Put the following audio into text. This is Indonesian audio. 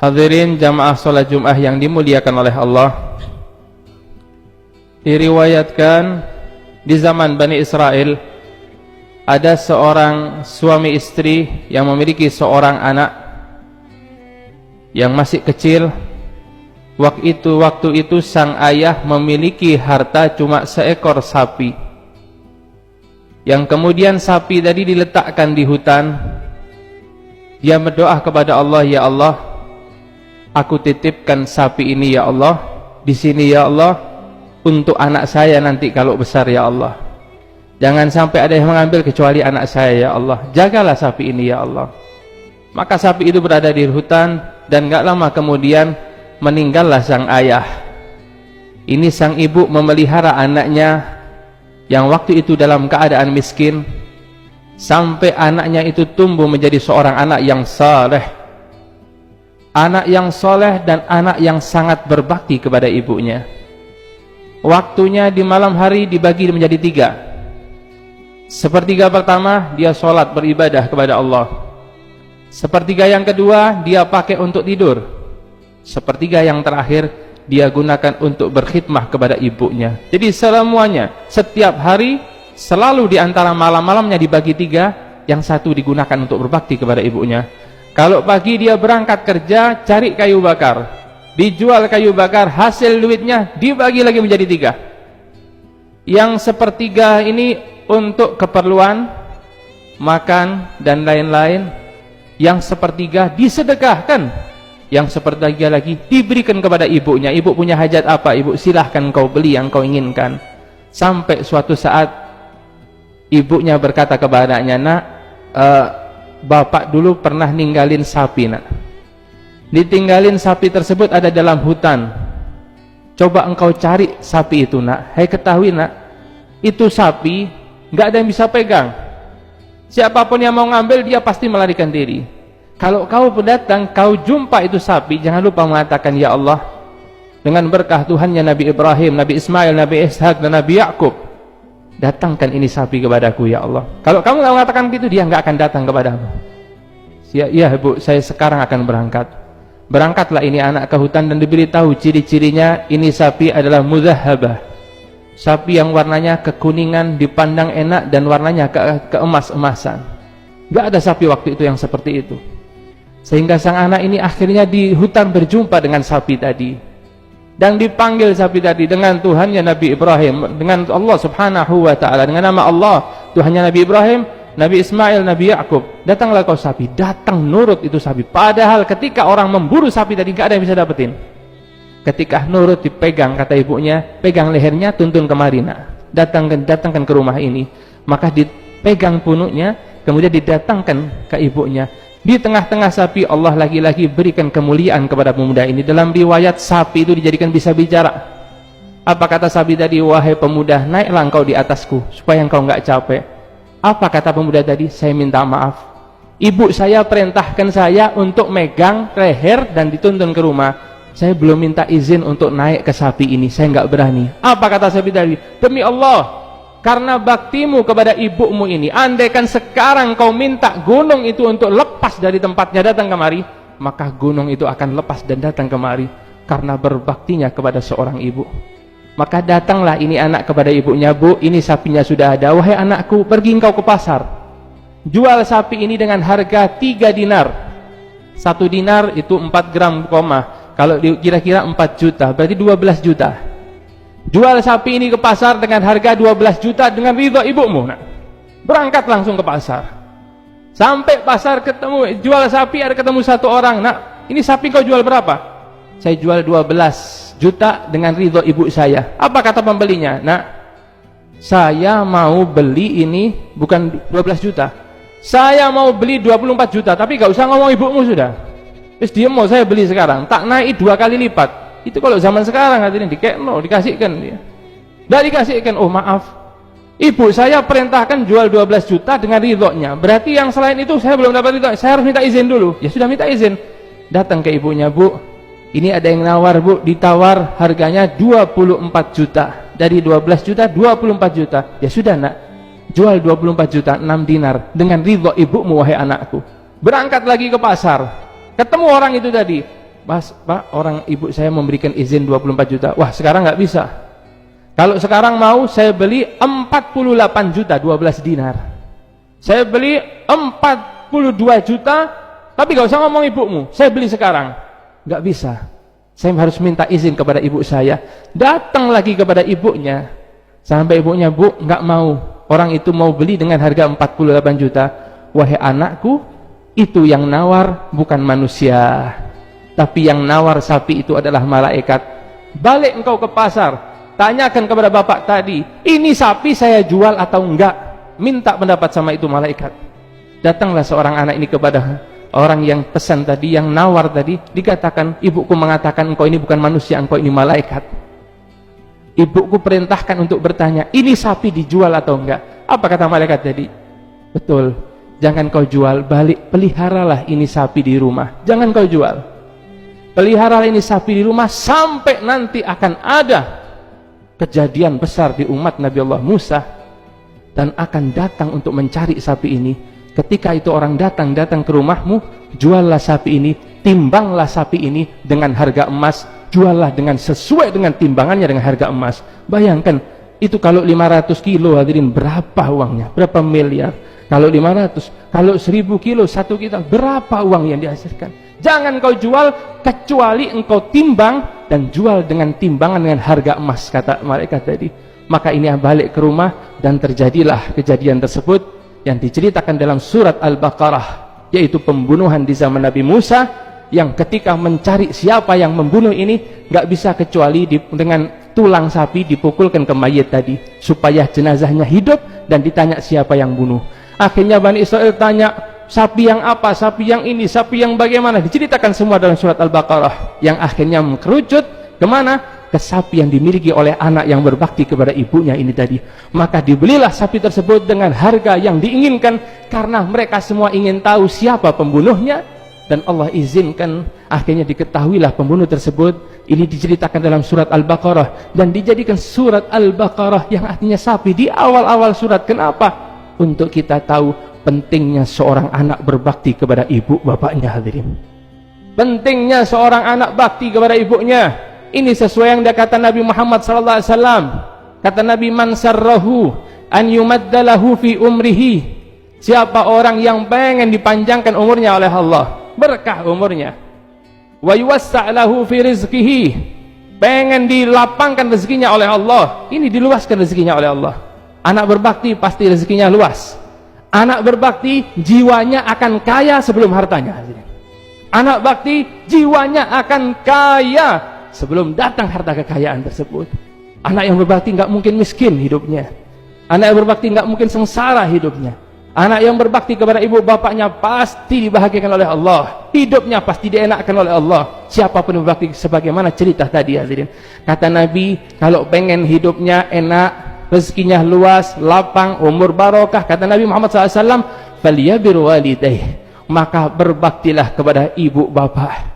Hadirin jamaah salat Jumat yang dimuliakan oleh Allah, diriwayatkan di zaman Bani Israel ada seorang suami istri yang memiliki seorang anak yang masih kecil. Waktu itu sang ayah memiliki harta cuma seekor sapi, yang kemudian sapi tadi diletakkan di hutan. Dia berdoa kepada Allah, ya Allah, aku titipkan sapi ini ya Allah di sini ya Allah untuk anak saya nanti kalau besar ya Allah. Jangan sampai ada yang mengambil kecuali anak saya ya Allah. Jagalah sapi ini ya Allah. Maka sapi itu berada di hutan, dan gak lama kemudian meninggallah sang ayah. Ini sang ibu memelihara anaknya yang waktu itu dalam keadaan miskin, sampai anaknya itu tumbuh menjadi seorang anak yang saleh, anak yang soleh dan anak yang sangat berbakti kepada ibunya. Waktunya di malam hari dibagi menjadi 3. Sepertiga pertama dia sholat beribadah kepada Allah. Sepertiga yang kedua dia pakai untuk tidur. Sepertiga yang terakhir dia gunakan untuk berkhidmah kepada ibunya. Jadi semuanya setiap hari selalu di antara malam-malamnya dibagi 3. Yang satu digunakan untuk berbakti kepada ibunya. Kalau pagi dia berangkat kerja, cari kayu bakar, dijual kayu bakar, hasil duitnya dibagi lagi menjadi 3. Yang sepertiga ini untuk keperluan makan dan lain-lain. Yang sepertiga disedekahkan, yang sepertiga lagi diberikan kepada ibunya. Ibu punya hajat apa? Ibu silahkan kau beli yang kau inginkan. Sampai suatu saat ibunya berkata kepada anaknya, nak, bapak dulu pernah ninggalin sapi, nak. Ditinggalin sapi tersebut ada dalam hutan. Coba engkau cari sapi itu, nak. Hai, ketahui, nak, itu sapi nggak ada yang bisa pegang. Siapapun yang mau ngambil dia pasti melarikan diri. Kalau kau pendatang, kau jumpa itu sapi, jangan lupa mengatakan, ya Allah, dengan berkah Tuhannya Nabi Ibrahim, Nabi Ismail, Nabi Ishak dan Nabi Yakub, datangkan ini sapi kepadaku ya Allah. Kalau kamu nggak mengatakan gitu, dia nggak akan datang kepadamu. Ya bu, saya sekarang akan berangkat. Berangkatlah ini anak ke hutan dan diberitahu ciri-cirinya. Ini sapi adalah mudzahabah, sapi yang warnanya kekuningan, dipandang enak, dan warnanya keemas-emasan. Gak ada sapi waktu itu yang seperti itu. Sehingga sang anak ini akhirnya di hutan berjumpa dengan sapi tadi, dan dipanggil sapi tadi dengan Tuhannya Nabi Ibrahim, dengan Allah subhanahu wa ta'ala, dengan nama Allah Tuhannya Nabi Ibrahim, Nabi Ismail, Nabi Yakub. Datanglah kau sapi. Datang nurut itu sapi. Padahal ketika orang memburu sapi tadi gak ada yang bisa dapetin. Ketika nurut dipegang, kata ibunya, pegang lehernya, tuntun kemari, nak. Datangkan ke rumah ini. Maka dipegang punuknya, kemudian didatangkan ke ibunya. Di tengah-tengah sapi Allah lagi-lagi berikan kemuliaan kepada pemuda ini. Dalam riwayat sapi itu dijadikan bisa bicara. Apa kata sapi tadi? Wahai pemuda, naiklah engkau di atasku supaya engkau nggak capek. Apa kata pemuda tadi? Saya minta maaf, ibu saya perintahkan saya untuk megang leher dan dituntun ke rumah. Saya belum minta izin untuk naik ke sapi ini, saya nggak berani. Apa kata sapi tadi? Demi Allah, karena baktimu kepada ibumu ini, andaikan sekarang kau minta gunung itu untuk lepas dari tempatnya datang kemari, maka gunung itu akan lepas dan datang kemari, karena berbaktinya kepada seorang ibu. Maka datanglah ini anak kepada ibunya, bu, ini sapinya sudah ada. Wahai anakku, pergi engkau ke pasar, jual sapi ini dengan harga 3 dinar. 1 dinar itu 4 gram koma. Kalau kira-kira 4 juta, berarti 12 juta. Jual sapi ini ke pasar dengan harga 12 juta dengan ridha ibumu, nak. Berangkat langsung ke pasar. Sampai pasar ketemu, jual sapi, ada ketemu satu orang, nak, ini sapi kau jual berapa? Saya jual 12 juta dengan ridha ibu saya. Apa kata pembelinya? Nak, saya mau beli ini bukan 12 juta. Saya mau beli 24 juta, tapi gak usah ngomong ibumu sudah. Terus dia mau saya beli sekarang, tak naik 2 kali lipat. Itu kalau zaman sekarang hadirin dikasihkan dia. Tidak dikasihkan. Oh maaf, ibu saya perintahkan jual 12 juta dengan ridhonya. Berarti yang selain itu saya belum dapat ridho. Saya harus minta izin dulu. Ya sudah, minta izin. Datang ke ibunya, bu, ini ada yang nawar, bu, ditawar harganya 24 juta. Dari 12 juta 24 juta. Ya sudah, nak, jual 24 juta 6 dinar dengan ridho ibumu, wahai anakku. Berangkat lagi ke pasar. Ketemu orang itu tadi. Pak, orang ibu saya memberikan izin 24 juta. Wah, sekarang nggak bisa. Kalau sekarang mau saya beli 48 juta 12 dinar. Saya beli 42 juta, tapi gak usah ngomong ibumu, saya beli sekarang. Nggak bisa. Saya harus minta izin kepada ibu saya. Datang lagi kepada ibunya. Sampai ibunya, Bu, nggak mau. Orang itu mau beli dengan harga 48 juta. Wahai anakku, itu yang nawar bukan manusia, tapi yang nawar sapi itu adalah malaikat. Balik engkau ke pasar, tanyakan kepada bapak tadi, ini sapi saya jual atau enggak. Minta pendapat sama itu malaikat. Datanglah seorang anak ini kepada orang yang pesan tadi, yang nawar tadi. Dikatakan, ibuku mengatakan engkau ini bukan manusia, engkau ini malaikat. Ibuku perintahkan untuk bertanya, ini sapi dijual atau enggak? Apa kata malaikat tadi? Betul, jangan kau jual, balik peliharalah ini sapi di rumah. Jangan kau jual, peliharalah ini sapi di rumah sampai nanti akan ada kejadian besar di umat Nabi Allah Musa, dan akan datang untuk mencari sapi ini. Ketika itu orang datang ke rumahmu, juallah sapi ini, timbanglah sapi ini dengan harga emas, juallah dengan sesuai dengan timbangannya dengan harga emas. Bayangkan, itu kalau 500 kilo hadirin, berapa uangnya? Berapa miliar? Kalau 500, kalau 1000 kilo, 1 kita, berapa uang yang dihasilkan? Jangan kau jual, kecuali engkau timbang, dan jual dengan timbangan dengan harga emas, kata malaikat tadi. Maka ini balik ke rumah, dan terjadilah kejadian tersebut yang diceritakan dalam surat Al-Baqarah, yaitu pembunuhan di zaman Nabi Musa, yang ketika mencari siapa yang membunuh ini, nggak bisa kecuali dengan tulang sapi dipukulkan ke mayit tadi, supaya jenazahnya hidup dan ditanya siapa yang bunuh. Akhirnya Bani Israel tanya, sapi yang apa, sapi yang ini, sapi yang bagaimana, diceritakan semua dalam surat Al-Baqarah, yang akhirnya mengerucut kemana? Ke sapi yang dimiliki oleh anak yang berbakti kepada ibunya ini tadi. Maka dibelilah sapi tersebut dengan harga yang diinginkan, karena mereka semua ingin tahu siapa pembunuhnya, dan Allah izinkan akhirnya diketahuilah pembunuh tersebut. Ini diceritakan dalam surat Al-Baqarah, dan dijadikan surat Al-Baqarah yang artinya sapi di awal-awal surat. Kenapa? Untuk kita tahu pentingnya seorang anak berbakti kepada ibu bapaknya, hadirin. Pentingnya seorang anak bakti kepada ibunya. Ini sesuai yang kata Nabi Muhammad SAW. Kata Nabi, man sarrahu an yumaddalahu fi umrihi, siapa orang yang pengen dipanjangkan umurnya oleh Allah, berkah umurnya, wa yuwassa'lahu fi rizqihi, pengen dilapangkan rezekinya oleh Allah, ini diluaskan rezekinya oleh Allah. Anak berbakti pasti rezekinya luas. Anak berbakti jiwanya akan kaya sebelum hartanya. Anak bakti jiwanya akan kaya sebelum datang harta kekayaan tersebut. Anak yang berbakti nggak mungkin miskin hidupnya. Anak yang berbakti nggak mungkin sengsara hidupnya. Anak yang berbakti kepada ibu bapaknya pasti dibahagiakan oleh Allah. Hidupnya pasti dienakkan oleh Allah. Siapapun yang berbakti, sebagaimana cerita tadi, hadirin. Kata Nabi, kalau pengen hidupnya enak, rezekinya luas, lapang, umur barokah, kata Nabi Muhammad SAW, "Falyabir walidayh", maka berbaktilah kepada ibu bapak.